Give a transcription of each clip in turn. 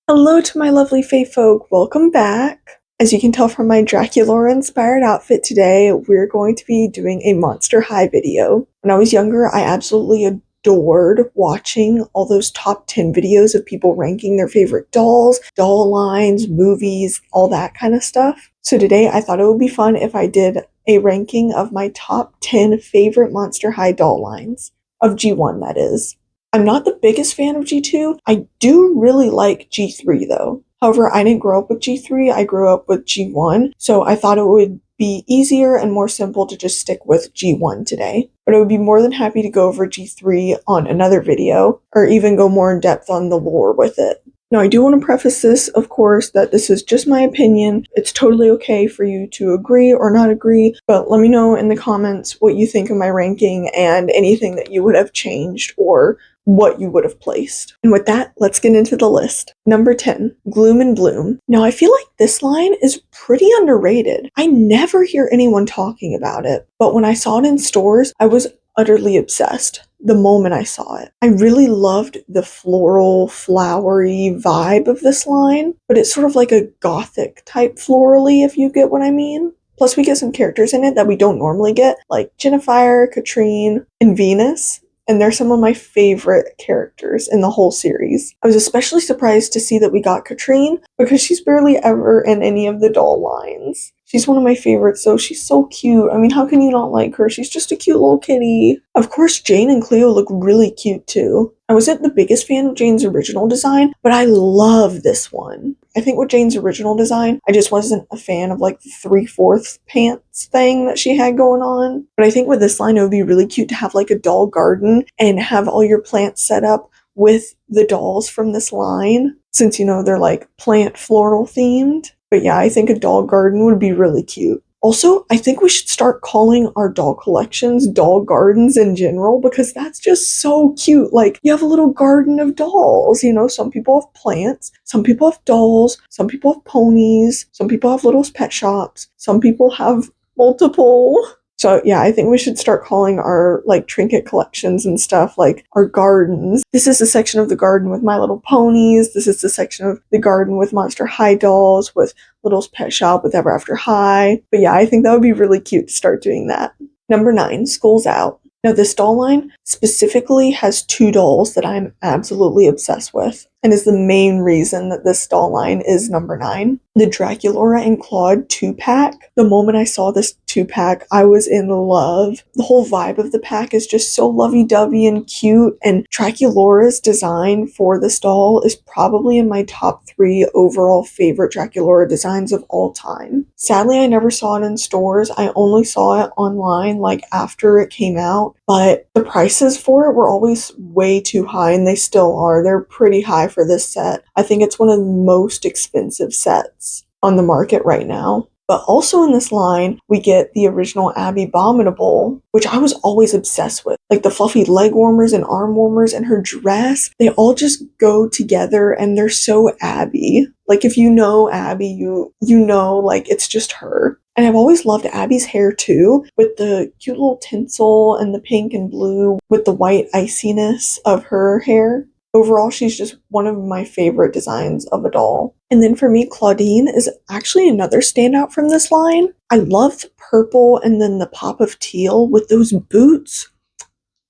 Hello to my lovely faefolk, welcome back. As you can tell from my Dracula-inspired outfit today, we're going to be doing a Monster High video. When I was younger, I absolutely adored watching all those top 10 videos of people ranking their favorite dolls, doll lines, movies, all that kind of stuff. So today I thought it would be fun if I did a ranking of my top 10 favorite Monster High doll lines. Of G1, that is. I'm not the biggest fan of G2. I do really like G3 though. However, I didn't grow up with G3, I grew up with G1, so I thought it would be easier and more simple to just stick with G1 today. But I would be more than happy to go over G3 on another video, or even go more in depth on the lore with it. Now, I do want to preface this, of course, that this is just my opinion. It's totally okay for you to agree or not agree, but let me know in the comments what you think of my ranking and anything that you would have changed or what you would have placed. And with that, let's get into the list. Number 10, Gloom and Bloom. Now, I feel like this line is pretty underrated. I never hear anyone talking about it, but when I saw it in stores, I was utterly obsessed the moment I saw it. I really loved the floral, flowery vibe of this line, but it's sort of like a gothic type florally, if you get what I mean. Plus, we get some characters in it that we don't normally get, like Jennifer, Katrine, and Venus. And they're some of my favorite characters in the whole series. I was especially surprised to see that we got Katrine because she's barely ever in any of the doll lines. She's one of my favorites, though. She's so cute. I mean, how can you not like her? She's just a cute little kitty. Of course, Jane and Cleo look really cute, too. I wasn't the biggest fan of Jane's original design, but I love this one. I think with Jane's original design, I just wasn't a fan of like the 3/4 pants thing that she had going on. But I think with this line, it would be really cute to have like a doll garden and have all your plants set up with the dolls from this line, since, you know, they're like plant floral themed. But yeah, I think a doll garden would be really cute. Also, I think we should start calling our doll collections doll gardens in general, because that's just so cute. Like, you have a little garden of dolls, you know, some people have plants, some people have dolls, some people have ponies, some people have little pet shops, some people have multiple. So yeah, I think we should start calling our like trinket collections and stuff like our gardens. This is the section of the garden with My Little Ponies. This is the section of the garden with Monster High dolls, with Little's Pet Shop, with Ever After High. But yeah, I think that would be really cute to start doing that. Number 9, School's Out. Now, this doll line specifically has 2 dolls that I'm absolutely obsessed with, and is the main reason that this doll line is number 9. The Draculaura and Claude 2-pack. The moment I saw this 2-pack, I was in love. The whole vibe of the pack is just so lovey-dovey and cute, and Draculaura's design for this doll is probably in my top 3 overall favorite Draculaura designs of all time. Sadly, I never saw it in stores. I only saw it online like after it came out, but the prices for it were always way too high, and they still are. They're pretty high for this set. I think it's one of the most expensive sets on the market right now. But also in this line, we get the original Abby Abominable, which I was always obsessed with. Like the fluffy leg warmers and arm warmers and her dress, they all just go together and they're so Abby. Like if you know Abby, you know like it's just her. And I've always loved Abby's hair too, with the cute little tinsel and the pink and blue with the white iciness of her hair. Overall, she's just one of my favorite designs of a doll. And then for me, Claudine is actually another standout from this line. I love the purple and then the pop of teal with those boots.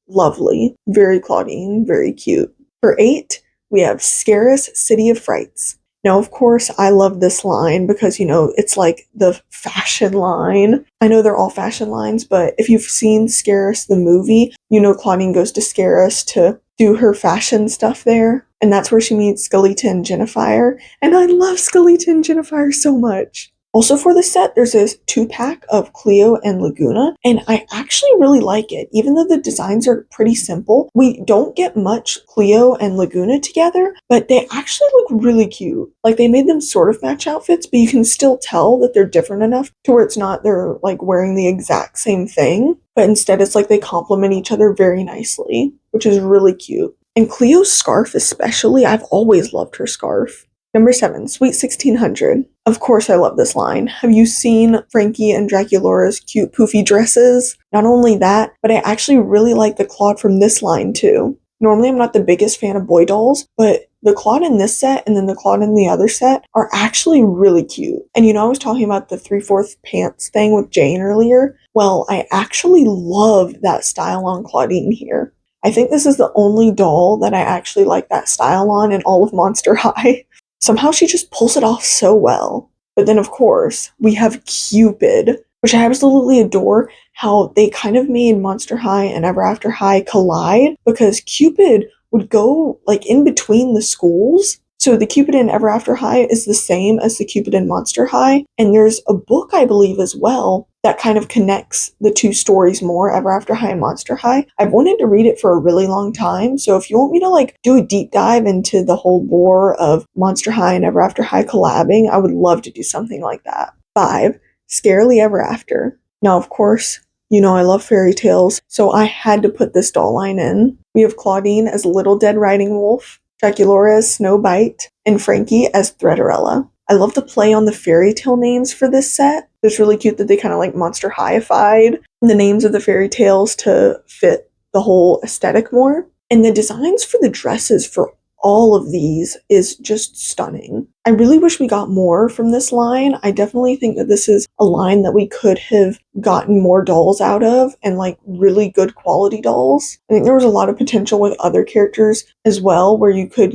Lovely. Very Claudine, very cute. For 8, we have Scarus, City of Frights. Now, of course, I love this line because, you know, it's like the fashion line. I know they're all fashion lines, but if you've seen Scarus the movie, you know Claudine goes to Scarus to do her fashion stuff there. And that's where she meets Skelita and Jennifer. And I love Skelita and Jennifer so much. Also for the set, there's this 2-pack of Cleo and Laguna, and I actually really like it. Even though the designs are pretty simple, we don't get much Cleo and Laguna together, but they actually look really cute. Like they made them sort of match outfits, but you can still tell that they're different enough to where it's not they're like wearing the exact same thing, but instead it's like they complement each other very nicely, which is really cute. And Cleo's scarf especially, I've always loved her scarf. Number 7, Sweet 1600. Of course I love this line. Have you seen Frankie and Draculaura's cute poofy dresses? Not only that, but I actually really like the Claude from this line too. Normally, I'm not the biggest fan of boy dolls, but the Claude in this set and then the Claude in the other set are actually really cute. And I was talking about the 3/4 pants thing with Jane earlier. Well, I actually love that style on Claudine here. I think this is the only doll that I actually like that style on in all of Monster High. Somehow she just pulls it off so well. But then, of course, we have Cupid, which I absolutely adore how they kind of made Monster High and Ever After High collide because Cupid would go like in between the schools. So the Cupid in Ever After High is the same as the Cupid in Monster High. And there's a book, I believe, as well that kind of connects the two stories more, Ever After High and Monster High. I've wanted to read it for a really long time. So if you want me to like do a deep dive into the whole lore of Monster High and Ever After High collabing, I would love to do something like that. 5. Scarily Ever After. Now, of course, I love fairy tales, so I had to put this doll line in. We have Claudine as Little Dead Riding Wolf, Draculaura as Snowbite, and Frankie as Threaderella. I love the play on the fairy tale names for this set. It's really cute that they kind of like Monster High-ified the names of the fairy tales to fit the whole aesthetic more. And the designs for the dresses for all of these is just stunning. I really wish we got more from this line. I definitely think that this is a line that we could have gotten more dolls out of and like really good quality dolls. I think there was a lot of potential with other characters as well where you could,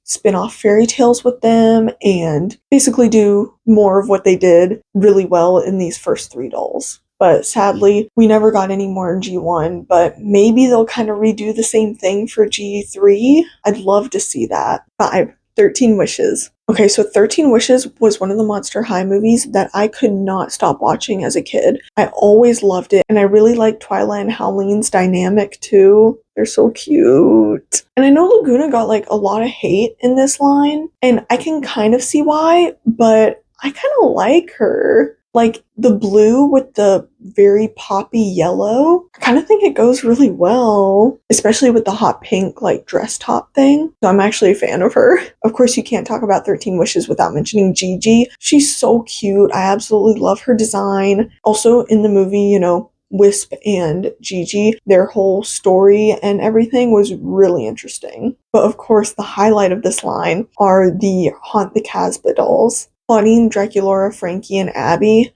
spin off fairy tales with them and basically do more of what they did really well in these first 3 dolls. But sadly, we never got any more in G1, but maybe they'll kind of redo the same thing for G3. I'd love to see that. 5. 13 Wishes. Okay, so 13 Wishes was one of the Monster High movies that I could not stop watching as a kid. I always loved it, and I really liked Twyla and Howleen's dynamic too. They're so cute. And I know Laguna got like a lot of hate in this line, and I can kind of see why, but I kind of like her. Like the blue with the very poppy yellow, I kind of think it goes really well, especially with the hot pink like dress top thing. So I'm actually a fan of her. Of course, you can't talk about 13 Wishes without mentioning Gigi. She's so cute. I absolutely love her design. Also in the movie, Wisp and Gigi, their whole story and everything was really interesting. But of course, the highlight of this line are the Haunt the Casbah dolls. Claudine, Draculaura, Frankie, and Abby.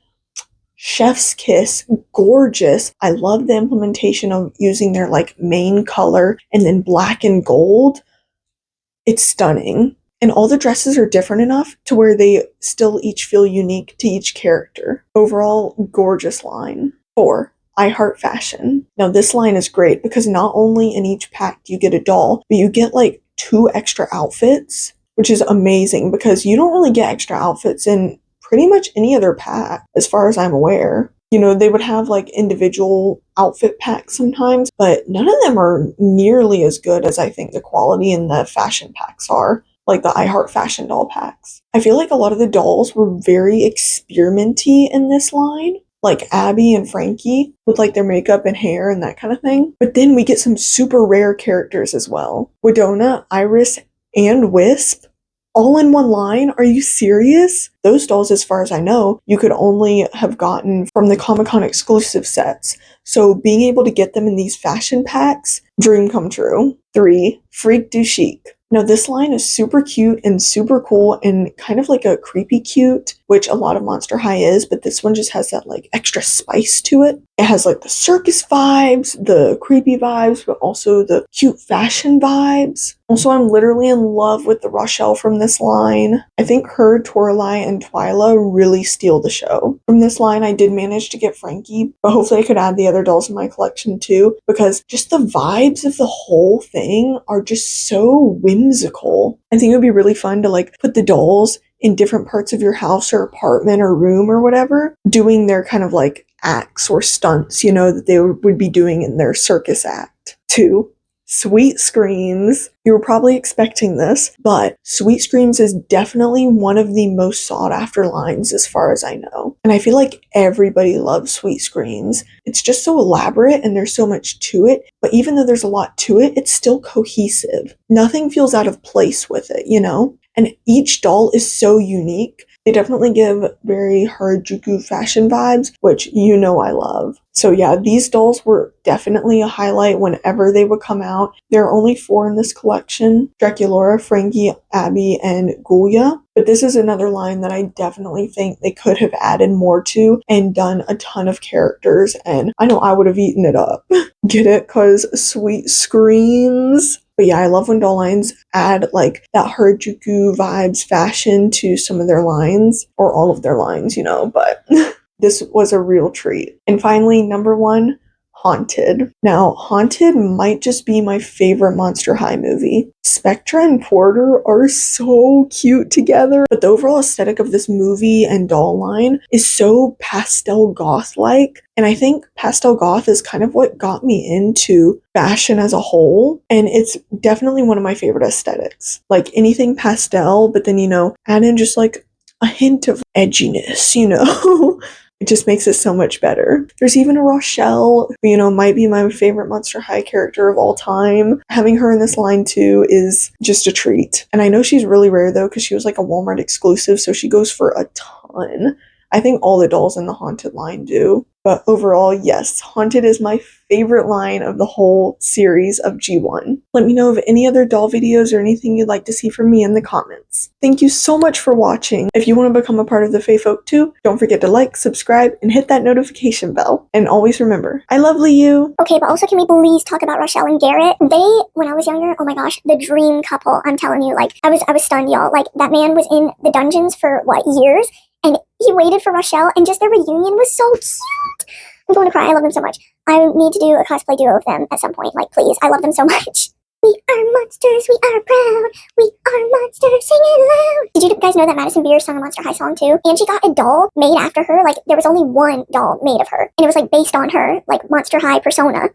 Chef's kiss, gorgeous. I love the implementation of using their like main color and then black and gold. It's stunning. And all the dresses are different enough to where they still each feel unique to each character. Overall, gorgeous line. 4. I Heart Fashion. Now this line is great because not only in each pack do you get a doll, but you get like 2 extra outfits, which is amazing because you don't really get extra outfits in pretty much any other pack, as far as I'm aware. They would have like individual outfit packs sometimes, but none of them are nearly as good as I think the quality in the fashion packs are, like the I Heart Fashion doll packs. I feel like a lot of the dolls were very experimenty in this line, like Abby and Frankie with like their makeup and hair and that kind of thing. But then we get some super rare characters as well. Widona, Iris, and Wisp all in one line? Are you serious? Those dolls, as far as I know, you could only have gotten from the Comic-Con exclusive sets. So being able to get them in these fashion packs, dream come true. 3. Freak du Chic. Now this line is super cute and super cool and kind of like a creepy cute, which a lot of Monster High is, but this one just has that like extra spice to it. It has like the circus vibes, the creepy vibes, but also the cute fashion vibes. Also, I'm literally in love with the Rochelle from this line. I think her, Toralei, and Twyla really steal the show. From this line, I did manage to get Frankie, but hopefully I could add the other dolls in my collection too, because just the vibes of the whole thing are just so whimsical. I think it would be really fun to like put the dolls in different parts of your house or apartment or room or whatever, doing their kind of like acts or stunts, that they would be doing in their circus act. 2. Sweet Screams. You were probably expecting this, but Sweet Screams is definitely one of the most sought after lines as far as I know. And I feel like everybody loves Sweet Screams. It's just so elaborate and there's so much to it, but even though there's a lot to it, it's still cohesive. Nothing feels out of place with it, And each doll is so unique They definitely give very Harajuku fashion vibes, which you know I love. So yeah, these dolls were definitely a highlight whenever they would come out. There are only 4 in this collection: Draculaura, Frankie, Abby, and Gulia. But this is another line that I definitely think they could have added more to and done a ton of characters, and I know I would have eaten it up. Get it? Cause sweet screams. But yeah, I love when doll lines add like that Harajuku vibes fashion to some of their lines, or all of their lines, but this was a real treat. And finally, number 1, Haunted. Now, Haunted might just be my favorite Monster High movie. Spectra and Porter are so cute together, but the overall aesthetic of this movie and doll line is so pastel goth-like, and I think pastel goth is kind of what got me into fashion as a whole, and it's definitely one of my favorite aesthetics. Like anything pastel, but then, add in just like a hint of edginess, It just makes it so much better. There's even a Rochelle, who, might be my favorite Monster High character of all time. Having her in this line too is just a treat. And I know she's really rare though, because she was like a Walmart exclusive, so she goes for a ton. I think all the dolls in the Haunted line do. But overall, yes, Haunted is my favorite line of the whole series of G1. Let me know of any other doll videos or anything you'd like to see from me in the comments. Thank you so much for watching. If you want to become a part of the faefolk too, don't forget to like, subscribe, and hit that notification bell. And always remember, I lovely you. Okay, but also can we please talk about Rochelle and Garrett? They, when I was younger, oh my gosh, the dream couple. I'm telling you, like, I was stunned, y'all. Like, that man was in the dungeons for, years? And he waited for Rochelle, and just their reunion was so cute. I'm going to cry. I love them so much. I need to do a cosplay duo of them at some point. Like, please. I love them so much. We are monsters. We are proud. We are monsters. Sing it loud. Did you guys know that Madison Beer sung a Monster High song too? And she got a doll made after her. Like, there was only one doll made of her. And it was, based on her, Monster High persona.